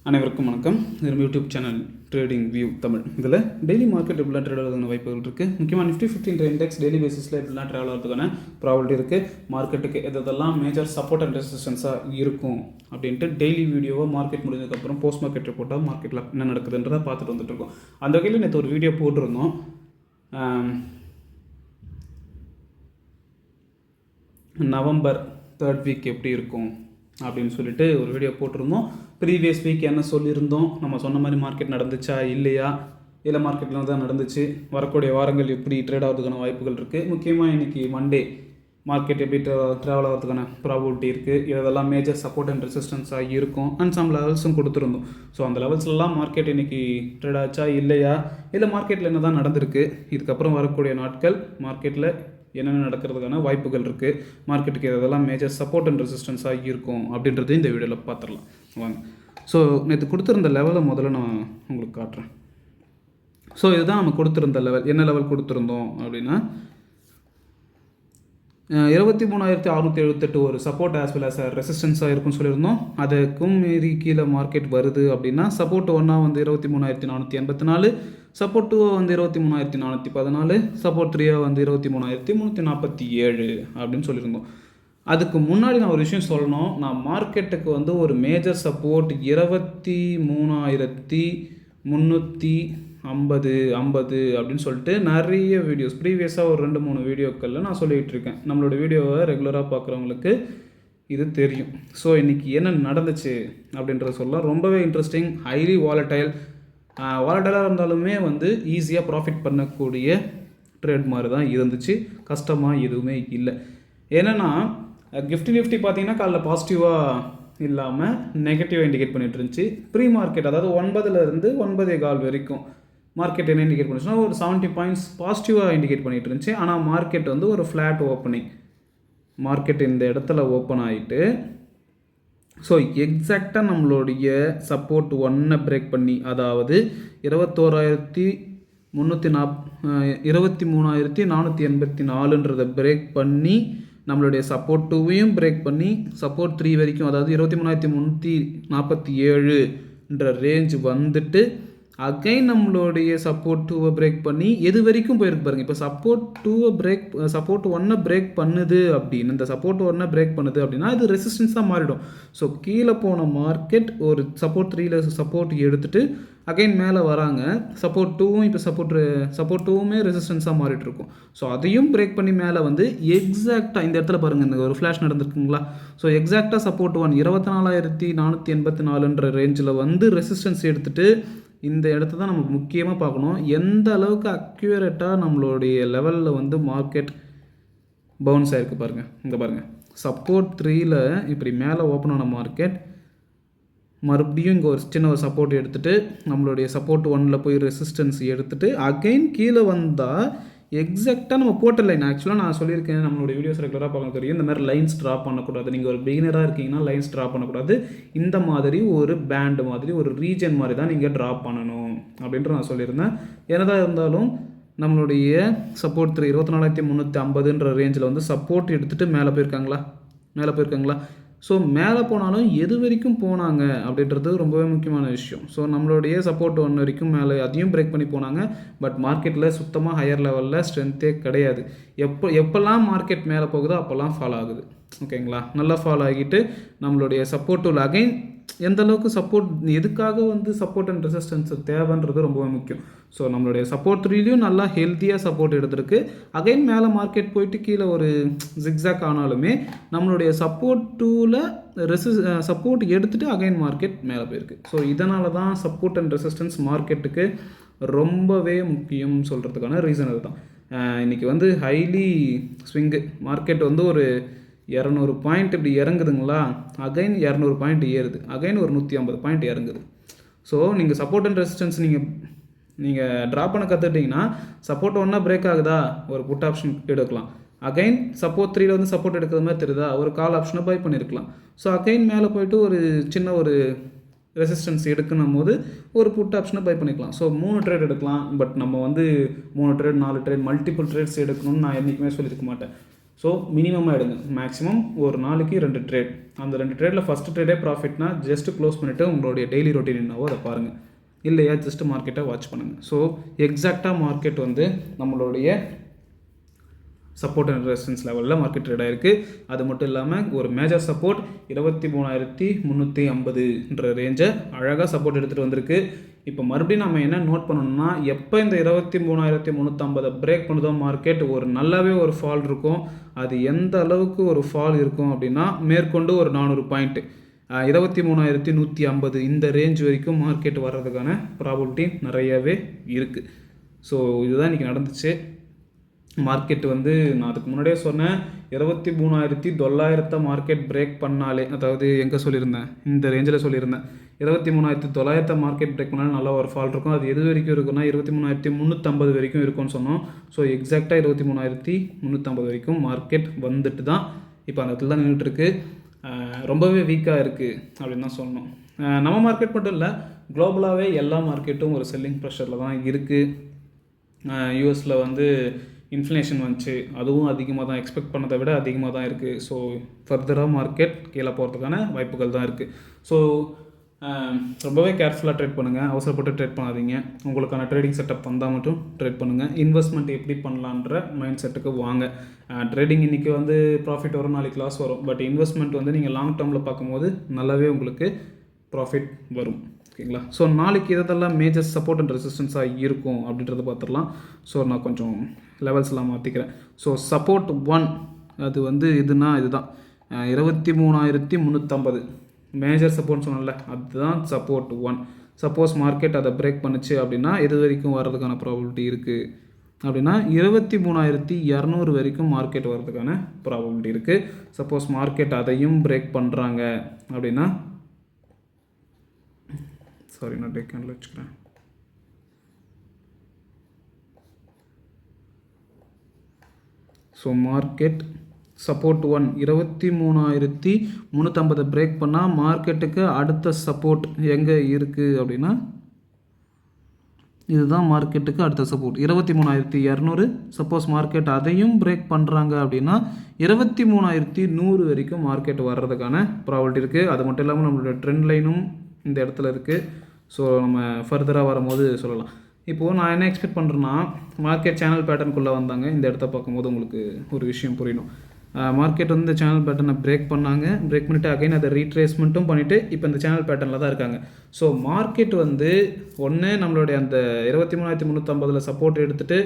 அனைவருக்கும் வணக்கம். இது YouTube channel trading view Tamil. இதில் டெய்லி மார்க்கெட் எப்படிலாம் ட்ரேட் ஆகிறதுக்கான வாய்ப்புகள் இருக்குது. முக்கியமாக நிஃப்டி 15 இண்டெக்ஸ் டெய்லி பேசிஸில் எப்படிலாம் ட்ராவல் ஆகிறதுக்கான ப்ராபபிலிட்டி இருக்குது. மார்க்கெட்டுக்கு எதெல்லாம் மேஜர் சப்போர்ட் அண்ட் ரெசிஸ்டன்ஸாக இருக்கும் அப்படின்ட்டு டெய்லி வீடியோவை மார்க்கெட் முடிஞ்சதுக்கப்புறம் போஸ்ட் மார்க்கெட் ரிப்போர்ட்டாக மார்க்கெட்டில் என்ன நடக்குதுன்றதை பார்த்துட்டு வந்துட்டுருக்கோம். அந்த வகையில் நேற்று ஒரு வீடியோ போட்டிருந்தோம். நவம்பர் 3rd வீக் எப்படி இருக்கும் அப்படின்னு சொல்லிட்டு ஒரு வீடியோ போட்டிருந்தோம். ப்ரீவியஸ் வீக் என்ன சொல்லியிருந்தோம், நம்ம சொன்ன மாதிரி மார்க்கெட் நடந்துச்சா இல்லையா, இல்லை மார்க்கெட்டில் தான் நடந்துச்சு, வரக்கூடிய வாரங்கள் எப்படி ட்ரேட் ஆகிறதுக்கான வாய்ப்புகள் இருக்குது, முக்கியமாக இன்றைக்கி மண்டே மார்க்கெட் எப்படி ட்ராவல் ஆகிறதுக்கான ப்ராபபிலிட்டி இருக்குது, இதெல்லாம் மேஜர் சப்போர்ட் அண்ட் ரெசிஸ்டன்ஸாக இருக்கும் அண்ட் சம் லெவல்ஸும் கொடுத்துருந்தோம். ஸோ அந்த லெவல்ஸ்லாம் மார்க்கெட் இன்றைக்கி ட்ரேட் ஆச்சா இல்லையா, இல்லை மார்க்கெட்டில் என்ன தான் நடந்திருக்கு, இதுக்கப்புறம் வரக்கூடிய நாட்கள் மார்க்கெட்டில் என்னென்ன நடக்கிறதுக்கான வாய்ப்புகள் இருக்குது, மார்க்கெட்டுக்கு இதெல்லாம் மேஜர் சப்போர்ட் அண்ட் ரெசிஸ்டன்ஸாக இருக்கும் அப்படின்றது இந்த வீடியோவில் பார்த்துடலாம் வாங்க. ஸோ நேற்று கொடுத்துருந்த லெவலை முதல்ல நான் உங்களுக்கு காட்டுறேன். ஸோ இதுதான் நம்ம கொடுத்துருந்த லெவல். என்ன லெவல் கொடுத்துருந்தோம் அப்படின்னா 23,678 ஒரு சப்போர்ட் ஆஸ் வெல் ஆஸ் ரெசிஸ்டன்ஸாக இருக்கும்னு சொல்லியிருந்தோம். அதுக்கும் மீறி கீழே மார்க்கெட் வருது அப்படின்னா சப்போர்ட் 1 வந்து 23,484, சப்போர்ட் 2 வந்து 23,414, சப்போர்ட் 3 வந்து 23,347 அப்படின்னு சொல்லியிருந்தோம். அதுக்கு முன்னாடி நான் ஒரு விஷயம் சொல்லணும். நான் மார்க்கெட்டுக்கு வந்து ஒரு மேஜர் சப்போர்ட் 23,350 அப்படின்னு சொல்லிட்டு நிறைய வீடியோஸ் ப்ரீவியஸாக ஒரு 2-3 வீடியோக்களில் நான் சொல்லிகிட்டு இருக்கேன். நம்மளோட வீடியோவை ரெகுலராக பார்க்குறவங்களுக்கு இது தெரியும். ஸோ இன்றைக்கி என்ன நடந்துச்சு அப்படின்றத சொல்ல ரொம்பவே இன்ட்ரெஸ்டிங், ஹைலி வாலட்டைலாக இருந்தாலுமே வந்து ஈஸியாக ப்ராஃபிட் பண்ணக்கூடிய ட்ரேட் மாதிரி தான் இருந்துச்சு. கஷ்டமாக எதுவுமே இல்லை. ஏன்னா நிஃப்டி பார்த்தீங்கன்னா காலைல பாசிட்டிவாக இல்லாமல் நெகட்டிவாக இண்டிகேட் பண்ணிட்டு இருந்துச்சு. ப்ரீ மார்க்கெட் அதாவது 9லேருந்து 9:15 வரைக்கும் மார்க்கெட் என்ன இண்டிகேட் பண்ணிச்சுன்னா ஒரு 70 பாயிண்ட்ஸ் பாசிட்டிவாக இண்டிகேட் பண்ணிகிட்டு இருந்துச்சு. ஆனால் மார்க்கெட் வந்து ஒரு ஃப்ளாட் ஓப்பனிங், மார்க்கெட் இந்த இடத்துல ஓப்பன் ஆகிட்டு ஸோ எக்ஸாக்டாக நம்மளுடைய சப்போர்ட் 1 பிரேக் பண்ணி, அதாவது 23,484 பிரேக் பண்ணி நம்மளுடைய சப்போர்ட் 2வையும் பிரேக் பண்ணி சப்போர்ட் 3 வரைக்கும், அதாவது 23,347 ரேஞ்ச் வந்துட்டு அகைன் நம்மளுடைய சப்போர்ட் 2வை பிரேக் பண்ணி எது வரைக்கும் போயிருக்கு பாருங்கள். இப்போ சப்போர்ட் 1 பிரேக் பண்ணுது அப்படின்னு, இந்த சப்போர்ட் 1 பிரேக் பண்ணுது அப்படின்னா இது ரெசிஸ்டன்ஸாக மாறிடும். ஸோ கீழே போன மார்க்கெட் ஒரு சப்போர்ட் 3ல் சப்போர்ட் எடுத்துகிட்டு அகைன் மேலே வராங்க. சப்போர்ட் 2வும் இப்போ சப்போர்ட் 2வுமே ரெசிஸ்டன்ஸாக மாறிட்டு இருக்கும். ஸோ அதையும் பிரேக் பண்ணி மேலே வந்து எக்ஸாக்டாக இந்த இடத்துல பாருங்கள், இந்த ஒரு ஃப்ளாஷ் நடந்திருக்குங்களா. ஸோ எக்ஸாக்டாக சப்போர்ட் 1 24,484 ரேஞ்சில் வந்து ரெசிஸ்டன்ஸ் எடுத்துகிட்டு இந்த இடத்த தான் நம்ம முக்கியமாக பார்க்கணும். எந்த அளவுக்கு அக்யூரேட்டாக நம்மளுடைய லெவலில் வந்து மார்க்கெட் பவுன்ஸ் ஆகிருக்கு பாருங்கள். இங்கே பாருங்கள், சப்போர்ட் 3ல் இப்படி மேலே ஓப்பன் ஆன மார்க்கெட் மறுபடியும் இங்கே ஒரு சின்ன ஒரு சப்போர்ட் எடுத்துகிட்டு நம்மளுடைய சப்போர்ட் 1ல் போய் ரெசிஸ்டன்ஸ் எடுத்துகிட்டு அகைன் கீழே வந்தால் எக்ஸாக்டாக நம்ம போட்ட லைன். ஆக்சுவலாக நான் சொல்லியிருக்கேன், நம்மளுடைய வீடியோஸ் ரெகுலராக பார்க்க தெரியும், இந்த மாதிரி லைன்ஸ் ட்ரா பண்ணக்கூடாது. நீங்கள் ஒரு பிகினராக இருக்கீங்கன்னா லைன்ஸ் ட்ரா பண்ணக்கூடாது. இந்த மாதிரி ஒரு பேண்டு மாதிரி ஒரு ரீஜன் மாதிரி தான் நீங்கள் ட்ரா பண்ணணும் அப்படின்ற நான் சொல்லியிருந்தேன். என்னதான் இருந்தாலும் நம்மளுடைய சப்போர்ட் 3 24,350 ரேஞ்சில் வந்து சப்போர்ட் எடுத்துகிட்டு மேலே போயிருக்காங்களா. ஸோ மேலே போனாலும் எது வரைக்கும் போனாங்க அப்படின்றது ரொம்பவே முக்கியமான விஷயம். ஸோ நம்மளுடைய சப்போர்ட் 1 வரைக்கும் மேலே அதையும் பிரேக் பண்ணி போனாங்க. பட் மார்க்கெட்டில் சுத்தமாக ஹையர் லெவலில் ஸ்ட்ரென்த்தே கிடையாது. எப்போல்லாம் மார்க்கெட் மேலே போகுதோ அப்போல்லாம் ஃபால் ஆகுது. ஓகேங்களா, நல்லா ஃபால் ஆகிட்டு நம்மளுடைய சப்போர்ட் 2ல் அகைன் எந்த அளவுக்கு சப்போர்ட், எதுக்காக வந்து சப்போர்ட் அண்ட் ரெசிஸ்டன்ஸ் தேவைன்றது ரொம்பவே முக்கியம். ஸோ நம்மளுடைய சப்போர்ட் 3லையும் நல்லா ஹெல்த்தியாக சப்போர்ட் எடுத்திருக்கு. அகைன் மேலே மார்க்கெட் போயிட்டு கீழே ஒரு ஜிக்ஸாக் ஆனாலுமே நம்மளுடைய சப்போர்ட் 2ல் சப்போர்ட் எடுத்துகிட்டு அகைன் மார்க்கெட் மேலே போயிருக்கு. ஸோ இதனால தான் சப்போர்ட் அண்ட் ரெசிஸ்டன்ஸ் மார்க்கெட்டுக்கு ரொம்பவே முக்கியம் சொல்கிறதுக்கான ரீசன் அதுதான். இன்றைக்கி வந்து ஹைலி ஸ்விங்கு மார்க்கெட் வந்து ஒரு 200 பாயிண்ட் இப்படி இறங்குதுங்களா, அகைன் 200 பாயிண்ட் ஏறுது, அகைன் ஒரு 150 பாயிண்ட் இறங்குது. ஸோ நீங்கள் சப்போர்ட் அண்ட் ரெசிஸ்டன்ஸ் நீங்கள் ட்ரா பண்ண கற்றுக்கிட்டிங்கன்னா சப்போர்ட் 1 பிரேக் ஆகுதா ஒரு புட் ஆப்ஷன் எடுக்கலாம். அகைன் சப்போர்ட் 3ல் வந்து சப்போர்ட் எடுக்கிற மாதிரி தெரியுதா ஒரு கால் ஆப்ஷனை பை பண்ணியிருக்கலாம். ஸோ அகைன் மேலே போய்ட்டு ஒரு சின்ன ஒரு ரெசிஸ்டன்ஸ் எடுக்கணும் போது ஒரு புட் ஆப்ஷனை பை பண்ணிக்கலாம். ஸோ 3 ட்ரேட் எடுக்கலாம். பட் நம்ம வந்து 3 ட்ரேட் 4 ட்ரேட் மல்டிபிள் ட்ரேட்ஸ் எடுக்கணும்னு நான் என்றைக்குமே சொல்லியிருக்க மாட்டேன். ஸோ மினிமமாக எடுங்க. மேக்ஸிமம் ஒரு நாளைக்கு 2 ட்ரேட். அந்த 2 ட்ரேடில் ஃபஸ்ட்டு ட்ரேடே ப்ராஃபிட்னா ஜஸ்ட்டு க்ளோஸ் பண்ணிவிட்டு உங்களுடைய டெய்லி ரொட்டீன் என்னவோ அதை பாருங்கள். இல்லையா ஜஸ்ட்டு மார்க்கெட்டை வாட்ச் பண்ணுங்கள். ஸோ எக்ஸாக்டாக மார்க்கெட் வந்து நம்மளுடைய சப்போர்ட் அண்ட் ரெசிஸ்டன்ஸ் லெவலில் மார்க்கெட் ட்ரேட் ஆகிருக்கு. அது மட்டும் இல்லாமல் ஒரு மேஜர் சப்போர்ட் 23,350 ரேஞ்சை அழகாக சப்போர்ட் எடுத்துகிட்டு வந்திருக்கு. இப்போ மறுபடியும் நம்ம என்ன நோட் பண்ணணும்னா, எப்போ இந்த 23,350 பிரேக் பண்ணுதோ மார்க்கெட் ஒரு நல்லாவே ஒரு ஃபால் இருக்கும். அது எந்த அளவுக்கு ஒரு ஃபால் இருக்கும் அப்படின்னா, மேற்கொண்டு ஒரு 400 பாயிண்ட் 23,150 இந்த ரேஞ்ச் வரைக்கும் மார்க்கெட் வர்றதுக்கான ப்ராபபிலிட்டி நிறையவே இருக்குது. ஸோ இதுதான் இன்றைக்கி நடந்துச்சு. மார்க்கெட் வந்து நான் அதுக்கு முன்னாடியே சொன்னேன், 23,900 மார்க்கெட் பிரேக் பண்ணாலே, அதாவது எங்கே சொல்லியிருந்தேன், இந்த ரேஞ்சில் சொல்லியிருந்தேன், 23,900 மார்க்கெட் பிரேக் பண்ணாலே நல்லா ஒரு ஃபால் இருக்கும். அது எது வரைக்கும் இருக்குன்னா 23,350 வரைக்கும் இருக்கும்னு சொன்னோம். ஸோ எக்ஸாக்டாக 23,350 வரைக்கும் மார்க்கெட் வந்துட்டு தான் இப்போ அந்த இடத்துல தான் நின்றுட்டுருக்கு. ரொம்பவே வீக்காக இருக்குது அப்படின்னு தான் சொல்லணும். நம்ம மார்க்கெட் மட்டும் இல்லை, குளோபலாகவே எல்லா மார்க்கெட்டும் ஒரு செல்லிங் ப்ரெஷரில் தான் இருக்குது. யூஎஸில் வந்து இன்ஃப்ளேஷன் வந்துச்சு, அதுவும் அதிகமாக தான், எக்ஸ்பெக்ட் பண்ணதை விட அதிகமாக தான் இருக்குது. ஸோ ஃபர்தராக மார்க்கெட் கீழே போகிறதுக்கான வாய்ப்புகள் தான் இருக்குது. ஸோ ரொம்பவே கேர்ஃபுல்லாக ட்ரேட் பண்ணுங்கள், அவசரப்பட்டு ட்ரேட் பண்ணாதீங்க. உங்களுக்கான ட்ரேடிங் செட்டப் வந்தால் மட்டும் ட்ரேட் பண்ணுங்கள். இன்வெஸ்ட்மெண்ட் எப்படி பண்ணலான்ற மைண்ட் செட்டுக்கு வாங்க. ட்ரேடிங் இன்றைக்கி வந்து ப்ராஃபிட் வரும், நாளைக்கு லாஸ் வரும். பட் இன்வெஸ்ட்மெண்ட் வந்து நீங்கள் லாங் டேர்மில் பார்க்கும்போது நல்லாவே உங்களுக்கு ப்ராஃபிட் வரும். ஓகேங்களா? ஸோ நாளைக்கு இதெல்லாம் மேஜர் சப்போர்ட் அண்ட் ரெசிஸ்டன்ஸாக இருக்கும் அப்படின்றத பார்த்துடலாம். ஸோ நான் கொஞ்சம் லெவல்ஸ்லாம் மாற்றிக்கிறேன். ஸோ சப்போர்ட் 1 அது வந்து இதுனா இதுதான் 23,350 மேஜர் சப்போர்ட்னு சொன்னல, அதுதான் சப்போர்ட் 1. சப்போஸ் மார்க்கெட் அதை பிரேக் பண்ணுச்சு அப்படின்னா எது வரைக்கும் வர்றதுக்கான ப்ராபபிலிட்டி இருக்குது அப்படின்னா 23,200 வரைக்கும் மார்க்கெட் வர்றதுக்கான ப்ராபபிலிட்டி இருக்குது. சப்போஸ் மார்க்கெட் அதையும் பிரேக் பண்ணுறாங்க அப்படின்னா, சாரி நான் டேக் கேண்டில் வச்சுக்கிறேன். ஸோ மார்க்கெட் சப்போர்ட் 1 23,350 பிரேக் பண்ணால் மார்க்கெட்டுக்கு அடுத்த சப்போர்ட் எங்கே இருக்குது அப்படின்னா, இதுதான் மார்க்கெட்டுக்கு அடுத்த சப்போர்ட் 23,200. சப்போஸ் மார்க்கெட் அதையும் பிரேக் பண்ணுறாங்க அப்படின்னா 23,100 வரைக்கும் மார்க்கெட் வர்றதுக்கான ப்ராபபிலிட்டி இருக்குது. அது மட்டும் இல்லாமல் நம்மளோட ட்ரெண்ட் லைனும் இந்த இடத்துல இருக்குது. ஸோ நம்ம ஃபர்தராக வரும்போது சொல்லலாம். இப்போது நான் என்ன எக்ஸ்பெக்ட் பண்ணுறேன்னா, மார்க்கெட் சேனல் பேட்டர்னுக்குள்ளே வந்தாங்க. இந்த இடத்த பார்க்கும்போது உங்களுக்கு ஒரு விஷயம் புரியணும். மார்க்கெட் வந்து இந்த சேனல் பேட்டர்னை பிரேக் பண்ணாங்க. பிரேக் பண்ணிவிட்டு அகைன் அதை ரீட்ரேஸ்மெண்ட்டும் பண்ணிவிட்டு இப்போ இந்த சேனல் பேட்டர்னில் தான் இருக்காங்க. ஸோ மார்க்கெட் வந்து ஒன்று நம்மளுடைய அந்த 23,350 சப்போர்ட் எடுத்துகிட்டு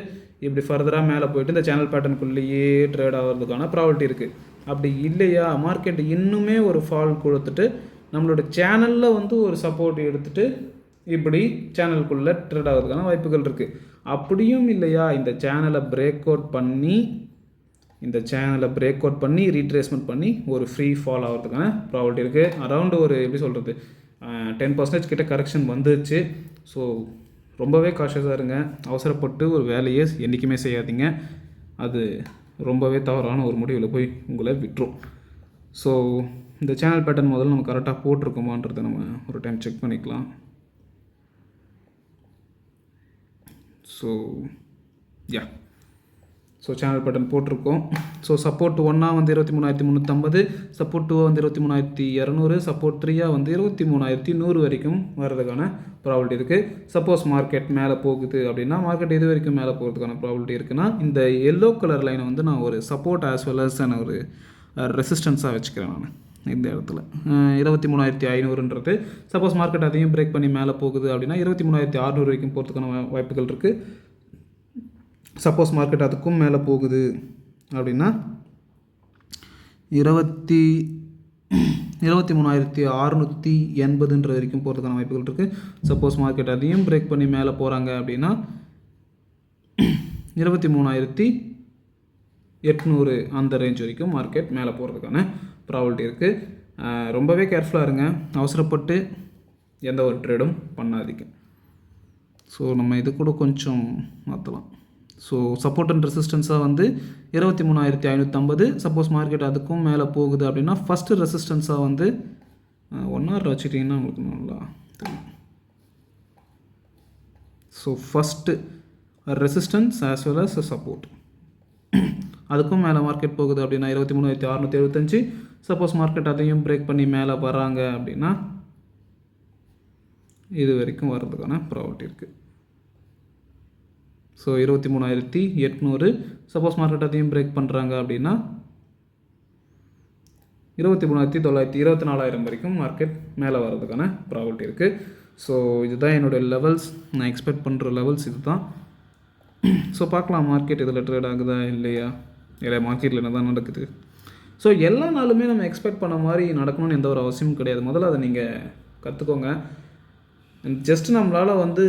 இப்படி ஃபர்தராக மேலே போயிட்டு இந்த சேனல் பேட்டர்னுக்குள்ளேயே ட்ரேட் ஆகிறதுக்கான ப்ராபபிலிட்டி இருக்குது. அப்படி இல்லையா, மார்க்கெட் இன்னுமே ஒரு ஃபால் கொடுத்துட்டு நம்மளோட சேனலில் வந்து ஒரு சப்போர்ட் எடுத்துகிட்டு இப்படி சேனலுக்குள்ளே ட்ரேட் ஆகிறதுக்கான வாய்ப்புகள் இருக்குது. அப்படியும் இல்லையா, இந்த சேனலை பிரேக் அவுட் பண்ணி ரீட்ரேஸ்மெண்ட் பண்ணி ஒரு ஃப்ரீ ஃபால் ஆகிறதுக்கான ப்ராபபிலிட்டி இருக்குது. அரௌண்டு ஒரு எப்படி சொல்கிறது 10% கிட்ட கரெக்ஷன் வந்துச்சு. ஸோ ரொம்பவே காஷியஸாக இருங்க. அவசரப்பட்டு ஒரு வேலையை என்றைக்குமே செய்யாதீங்க. அது ரொம்பவே தவறான ஒரு முடிவில் போய் உங்களை விட்டுரும். ஸோ இந்த சேனல் பேட்டர்ன் முதல்ல நம்ம கரெக்டாக போட்டிருக்கோமான்றதை நம்ம ஒரு டைம் செக் பண்ணிக்கலாம். ஸோ சேனல் பேட்டர்ன் போட்டிருக்கோம். ஸோ சப்போர்ட் 1 வந்து 23,350, சப்போர்ட் 2 வந்து 23,200, சப்போர்ட் 3 வந்து 23,100 வரைக்கும் வர்றதுக்கான ப்ராபபிலிட்டி இருக்குது. சப்போஸ் மார்க்கெட் மேலே போகுது அப்படின்னா, மார்க்கெட் இது வரைக்கும் மேலே போகிறதுக்கான ப்ராபபிலிட்டி இருக்குன்னா, இந்த எல்லோ கலர் லைனை வந்து நான் ஒரு சப்போர்ட் ஆஸ் வெல் அஸ் ஒரு ரெசிஸ்டன்ஸாக வச்சுக்கிறேன். நான் இந்த இடத்துல 23,500ன்றது சப்போஸ் மார்க்கெட் அதையும் பிரேக் பண்ணி மேலே போகுது அப்படின்னா 23,600 வரைக்கும் போகிறதுக்கான வாய்ப்புகள் இருக்குது. சப்போஸ் மார்க்கெட் அதுக்கும் மேலே போகுது அப்படின்னா 23,680 வரைக்கும் போகிறதுக்கான வாய்ப்புகள் இருக்குது. சப்போஸ் மார்க்கெட் அதையும் பிரேக் பண்ணி மேலே போகிறாங்க அப்படின்னா 23,800 அந்த ரேஞ்ச் வரைக்கும் மார்க்கெட் மேலே போகிறதுக்கான ப்ராபபிலிட்டி இருக்குது. ரொம்பவே கேர்ஃபுல்லாக இருங்க. அவசரப்பட்டு எந்த ஒரு ட்ரேடும் பண்ணாதீங்க. ஸோ நம்ம இது கூட கொஞ்சம் மாற்றலாம். ஸோ சப்போர்ட் அண்ட் ரெசிஸ்டன்ஸாக வந்து 23,550. சப்போஸ் மார்க்கெட் அதுக்கும் மேலே போகுது அப்படின்னா ஃபஸ்ட்டு ரெசிஸ்டன்ஸாக வந்து 1 hour வச்சுட்டிங்கன்னா உங்களுக்கு நல்லா தெரியும். So first resistance as well as support. அதுக்கும் மேலே மார்க்கெட் போகுது அப்படின்னா 23,675. சப்போஸ் மார்க்கெட் அதையும் பிரேக் பண்ணி மேலே வராங்க அப்படின்னா இது வரைக்கும் வர்றதுக்கான ப்ராபர்ட்டி இருக்குது. ஸோ 23,800. சப்போஸ் மார்க்கெட் அதையும் பிரேக் பண்ணுறாங்க அப்படின்னா 23,900, 24,000 வரைக்கும் மார்க்கெட் மேலே வர்றதுக்கான ப்ராபர்ட்டி இருக்குது. ஸோ இதுதான் என்னுடைய லெவல்ஸ், நான் எக்ஸ்பெக்ட் பண்ணுற லெவல்ஸ் இது தான். ஸோ பார்க்கலாம் மார்க்கெட் இதில் ட்ரேட் ஆகுதா இல்லையா, இல்லை மார்க்கெட்டில் என்ன தான் நடக்குது. ஸோ எல்லா நாளுமே நம்ம எக்ஸ்பெக்ட் பண்ண மாதிரி நடக்கணும்னு எந்த ஒரு அவசியமும் கிடையாது. முதல்ல அதை நீங்கள் கற்றுக்கோங்க. ஜஸ்ட் நம்மளால் வந்து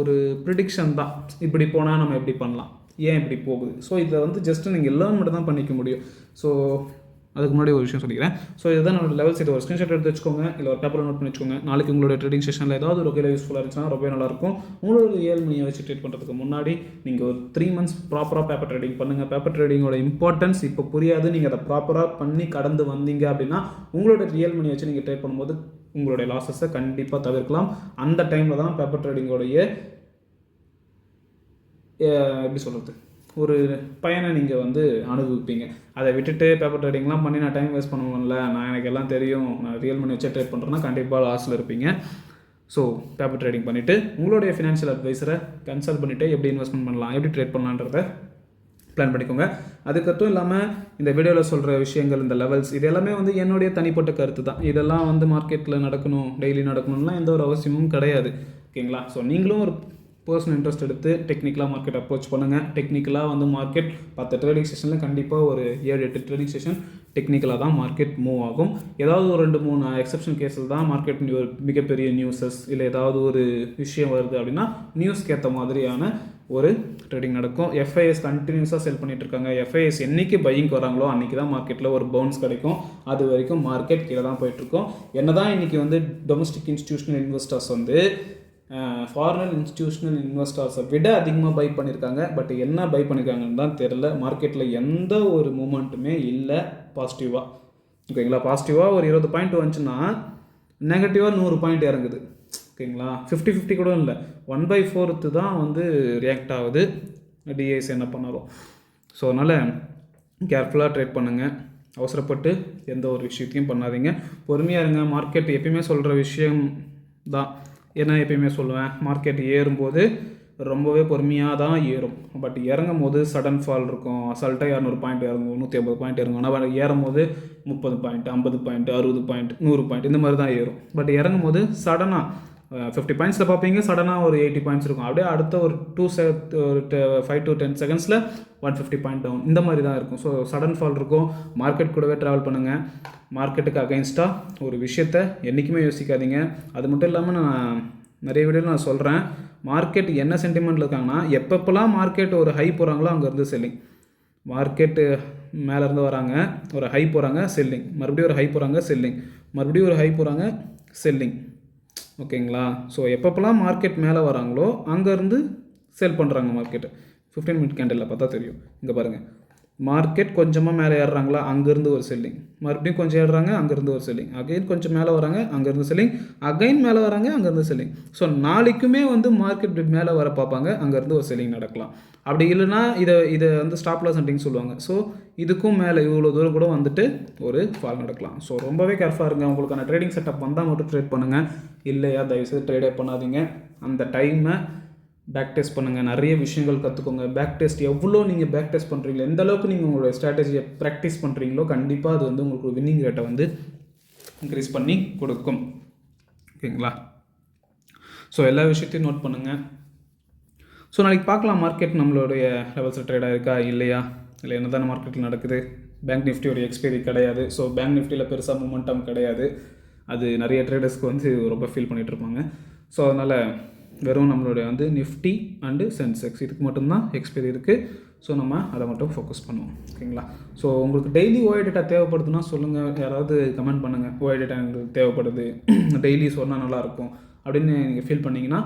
ஒரு ப்ரிடிக்ஷன் தான், இப்படி போனால் நம்ம எப்படி பண்ணலாம், ஏன் இப்படி போகுது. ஸோ இதை வந்து ஜஸ்ட்டு நீங்கள் லேர்ன் மட்டும் தான் பண்ணிக்க முடியும். ஸோ அதுக்கு முன்னாடி ஒரு விஷயம் சொல்லிக்கிறேன். ஸோ இதுதான் என்னோட லெவல்ஸ். இது ஒரு ஸ்க்ரீன்ஷாட் எடுத்து வச்சுக்கோங்க, இல்லை ஒரு பேப்பரில் நோட் பண்ணி வச்சுக்கோங்க. நாளைக்கு உங்களோட ட்ரேடிங் செஷனில் ஏதாவது ஒரு வகையில் யூஸ்ஃபுல்லாக இருந்துச்சுன்னா ரொம்ப நல்லாயிருக்கும். உங்களோட 7 மணியை வச்சு ட்ரேட் பண்ணுறதுக்கு முன்னாடி நீங்கள் ஒரு 3 months ப்ராப்பராக பேப்பர் ட்ரேடிங் பண்ணுங்கள். பேப்பர் ட்ரேடிங்கோட இம்பார்ட்டன்ஸ் இப்போ புரியாது. நீங்கள் அதை ப்ராப்பராக பண்ணி கடந்து வந்தீங்க அப்படின்னா உங்களோட ரியல் மணி வச்சு நீங்கள் ட்ரேட் பண்ணும்போது உங்களுடைய லாஸஸை கண்டிப்பாக தவிர்க்கலாம். அந்த டைமில் தான் பேப்பர் ட்ரேடிங்கோடைய எப்படி சொல்கிறது ஒரு பயனை நீங்கள் வந்து அனுபவிப்பீங்க. அதை விட்டுட்டு பேப்பர் ட்ரேடிங்லாம் பண்ணி நான் டைம் வேஸ்ட் பண்ணுவேன்ல, நான் எனக்கு எல்லாம் தெரியும், நான் ரியல் மணி வச்சு ட்ரேட் பண்ணுறேன்னா கண்டிப்பாக லாஸில் இருப்பீங்க. ஸோ பேப்பர் ட்ரேடிங் பண்ணிவிட்டு உங்களுடைய ஃபினான்ஷியல் அட்வைஸரை கன்சல்ட் பண்ணிவிட்டு எப்படி இன்வெஸ்ட்மெண்ட் பண்ணலாம், எப்படி ட்ரேட் பண்ணலான்றதை பிளான் பண்ணிக்கோங்க. அதுக்கட்டும் இல்லாமல் இந்த வீடியோவில் சொல்கிற விஷயங்கள், இந்த லெவல்ஸ், இது எல்லாமே வந்து என்னுடைய தனிப்பட்ட கருத்து தான். இதெல்லாம் வந்து மார்க்கெட்டில் நடக்கணும், டெய்லி நடக்கணும்லாம் எந்த ஒரு அவசியமும் கிடையாது. ஓகேங்களா? ஸோ நீங்களும் ஒரு பர்சனல் இன்ட்ரெஸ்ட் எடுத்து டெக்னிக்கலாக மார்க்கெட் அப்ரோச் பண்ணுங்கள். டெக்னிக்கலாக வந்து மார்க்கெட் 10 ட்ரேடிங் செஷனில் கண்டிப்பாக ஒரு 7-8 ட்ரேடிங் செஷன் டெக்னிக்கலாக தான் மார்க்கெட் மூவ் ஆகும். ஏதாவது ஒரு 2-3 எக்ஸப்ஷன் கேஸில் தான் மார்க்கெட் ஒரு மிகப்பெரிய நியூஸஸ் இல்லை ஏதாவது ஒரு விஷயம் வருது அப்படின்னா நியூஸ்க்கு ஏற்ற மாதிரியான ஒரு ட்ரேடிங் நடக்கும். எஃப்ஐஎஸ் கண்டினியூஸாக செல் பண்ணிட்டு இருக்காங்க. எஃப்ஐஎஸ் என்றைக்கு பையிங்க்கு வராங்களோ அன்றைக்கி தான் மார்க்கெட்டில் ஒரு பவுன்ஸ் கிடைக்கும். அது வரைக்கும் மார்க்கெட் கீழே தான் போயிட்டுருக்கோம். என்ன தான் இன்றைக்கி வந்து டொமஸ்டிக் இன்ஸ்டிடியூஷனல் இன்வெஸ்டர்ஸ் வந்து ஃபாரின் இன்ஸ்டிடியூஷனல் இன்வெஸ்டர்ஸை விட அதிகமாக பை பண்ணியிருக்காங்க. பட் என்ன பை பண்ணியிருக்காங்கன்னு தான் தெரில. மார்க்கெட்டில் எந்த ஒரு மூமெண்ட்டுமே இல்லை பாசிட்டிவாக. ஓகேங்களா? பாசிட்டிவாக ஒரு 20 பாயிண்ட் வந்துச்சுன்னா நெகட்டிவாக 100 பாயிண்ட் இறங்குது. ஓகேங்களா? 50-50 கூட இல்லை, 1/4 தான் வந்து ரியாக்ட் ஆகுது டிஐஸ் என்ன பண்ணாலும். ஸோ அதனால் கேர்ஃபுல்லாக ட்ரேட் பண்ணுங்கள். அவசரப்பட்டு எந்த ஒரு விஷயத்தையும் பண்ணாதீங்க. பொறுமையாக இருங்க. மார்க்கெட் எப்பயுமே சொல்கிற விஷயம் தான். என்ன எப்பயுமே சொல்லுவேன், மார்க்கெட் ஏறும்போது ரொம்பவே பொறுமையாக தான் ஏறும். பட் இறங்கும் போது சடன் ஃபால் இருக்கும். அசால்ட்டாக 200 பாயிண்ட் இறங்கும், 150 பாயிண்ட் இறங்கும். ஆனால் ஏறும் போது 30 பாயிண்ட், 50 பாயிண்ட், 60 பாயிண்ட், 100 பாயிண்ட் இந்த மாதிரி தான் ஏறும். பட் இறங்கும் போது சடனாக 50 பாயிண்ட்ஸில் பார்ப்பீங்க, சடனாக ஒரு 80 பாயிண்ட்ஸ் இருக்கும். அப்படியே அடுத்த ஒரு 5 to 10 செகண்ட்ஸில் 150 பாயிண்ட் டவுன், இந்த மாதிரி தான் இருக்கும். ஸோ சடன் ஃபால் இருக்கும். மார்க்கெட் கூடவே ட்ராவல் பண்ணுங்கள். மார்க்கெட்டுக்கு அகைன்ஸ்டாக ஒரு விஷயத்தை என்றைக்குமே யோசிக்காதீங்க. அது மட்டும் இல்லாமல் நான் நிறைய வீடியோவில் நான் சொல்கிறேன், மார்க்கெட் என்ன சென்டிமெண்ட்டில் இருக்காங்கன்னா எப்பப்பெல்லாம் மார்க்கெட் ஒரு ஹை போகிறாங்களோ அங்கேருந்து செல்லிங். மார்க்கெட்டு மேலேருந்து வராங்க, ஒரு ஹை போகிறாங்க, செல்லிங், மறுபடியும் ஒரு ஹை போகிறாங்க, செல்லிங், மறுபடியும் ஒரு ஹை போகிறாங்க, செல்லிங். ஓகேங்களா? ஸோ எப்பப்பெல்லாம் மார்க்கெட் மேலே வராங்களோ அங்கேருந்து செல் பண்ணுறாங்க மார்க்கெட்டு. 15 minute கேண்டில் பார்த்தா தெரியும். இங்கே பாருங்கள், மார்க்கெட் கொஞ்சமாக மேலே ஏறுறாங்களா, அங்கேருந்து ஒரு செல்லிங், மறுபடியும் கொஞ்சம் ஏறுறாங்க, அங்கேருந்து ஒரு செல்லிங், அகைன் கொஞ்சம் மேலே வராங்க, அங்கேருந்து செல்லிங், அகைன் மேலே வராங்க, அங்கேருந்து செல்லிங். ஸோ நாளைக்குமே வந்து மார்க்கெட் மேலே வர பார்ப்பாங்க, அங்கேருந்து ஒரு செல்லிங் நடக்கலாம். அப்படி இல்லைனா இதை வந்து ஸ்டாப் லாஸ் ஹண்டிங் சொல்லுவாங்க. ஸோ இதுக்கும் மேலே இவ்வளோ தூரம் கூட வந்துட்டு ஒரு ஃபால் நடக்கலாம். ஸோ ரொம்பவே கேர்ஃபுல்லாக இருங்க. உங்களுக்கான ட்ரேடிங் செட்டப் வந்தால் மட்டும் ட்ரேட் பண்ணுங்கள், இல்லையா தயவுசெய்து ட்ரேடே பண்ணாதீங்க. அந்த டைமை பேக் டெஸ்ட் பண்ணுங்கள். நிறைய விஷயங்கள் கற்றுக்கோங்க. பேக் டெஸ்ட் எவ்வளோ நீங்கள் பேக் டெஸ்ட் பண்ணுறீங்களோ, எந்த அளவுக்கு நீங்கள் உங்களோட ஸ்ட்ராட்டஜியை ப்ராக்டிஸ் பண்ணுறீங்களோ கண்டிப்பாக அது வந்து உங்களுக்கு வின்னிங் ரேட்டை வந்து இன்க்ரீஸ் பண்ணி கொடுக்கும். ஓகேங்களா? ஸோ எல்லா விஷயத்தையும் நோட் பண்ணுங்கள். ஸோ நாளைக்கு பார்க்கலாம் மார்க்கெட் நம்மளுடைய லெவல்ஸில் ட்ரேட் ஆகிருக்கா இல்லையா, இல்லை என்ன தானே மார்க்கெட்டில் நடக்குது. பேங்க் நிஃப்டி ஒரு எக்ஸ்பைரி கிடையாது. ஸோ பேங்க் நிஃப்டியில் பெருசாக மூமெண்டம் கிடையாது. அது நிறைய ட்ரேடர்ஸ்க்கு வந்து ரொம்ப ஃபீல் பண்ணிகிட்ருப்பாங்க. ஸோ அதனால் வெறும் நம்மளுடைய வந்து நிஃப்டி அண்டு சென்செக்ஸ் இதுக்கு மட்டும்தான் எக்ஸ்பைரி இருக்குது. ஸோ நம்ம அதை மட்டும் ஃபோக்கஸ் பண்ணுவோம். ஓகேங்களா? ஸோ உங்களுக்கு டெய்லி ஓஐ டேட்டா தேவைப்படுதுன்னா சொல்லுங்கள், யாராவது கமெண்ட் பண்ணுங்கள். ஓஐ டேட்டா எங்களுக்கு தேவைப்படுது, டெய்லி சொன்னால் நல்லாயிருக்கும் அப்படின்னு நீங்கள் ஃபீல் பண்ணிங்கன்னா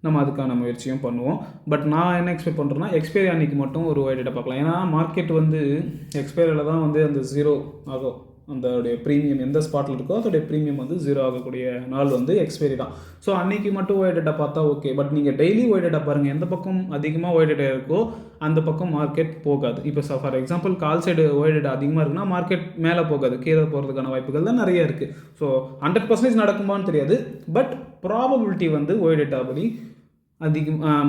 நம்ம அதுக்கான முயற்சியும் பண்ணுவோம். பட் நான் என்ன எக்ஸ்பெக்ட் பண்ணுறேன்னா எக்ஸ்பைரி அன்றைக்கி மட்டும் ஒரு ஓஐ டேட்டா பார்க்கலாம். ஏன்னா மார்க்கெட் வந்து எக்ஸ்பைரியில் தான் வந்து அந்த 0 ஆகும். அதோடைய ப்ரீமியம் எந்த ஸ்பாட்டில் இருக்கோ அதோடைய ப்ரீமியம் வந்து 0 ஆகக்கூடிய நாள் வந்து எக்ஸ்பைரி தான். ஸோ அன்றைக்கி மட்டும் ஒய் டேட்டா பார்த்தா ஓகே. பட் நீங்கள் டெய்லி ஒய் டேட்டா பாருங்கள், எந்த பக்கம் அதிகமாக ஒய் டேட்டா இருக்கோ அந்த பக்கம் மார்க்கெட் போகாது. இப்போ for example call side OI data அதிகமாக இருக்குன்னா மார்க்கெட் மேலே போகாது, கீழே போகிறதுக்கான வாய்ப்புகள் தான் நிறைய இருக்குது. ஸோ 100% நடக்குமான்னு தெரியாது, பட் ப்ராபபிலிட்டி வந்து ஒய் டேட்டா படி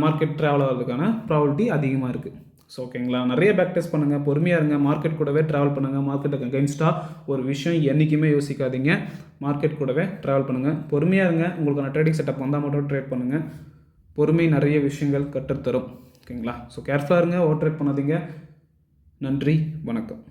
மார்க்கெட் ட்ராவல் ஆகிறதுக்கான ப்ராபபிலிட்டி அதிகமாக இருக்குது. ஸோ ஓகேங்களா, நிறைய பேக் டெஸ்ட் பண்ணுங்கள், பொறுமையாக இருங்க, மார்க்கெட் கூடவே ட்ராவல் பண்ணுங்கள். மார்க்கெட்டுக்கு அகைன்ஸ்டாக ஒரு விஷயம் என்றைக்குமே யோசிக்காதீங்க, மார்க்கெட் கூடவே ட்ராவல் பண்ணுங்கள், பொறுமையாக இருங்க. உங்களுக்கான ட்ரேடிங் செட்டப் வந்தால் மட்டும் ட்ரேட் பண்ணுங்கள். பொறுமை நிறைய விஷயங்கள் கற்றுத்தரும். ஓகேங்களா, ஸோ கேர்ஃபுல்லாக இருங்க, ஓவர் ட்ரேட் பண்ணாதீங்க. நன்றி, வணக்கம்.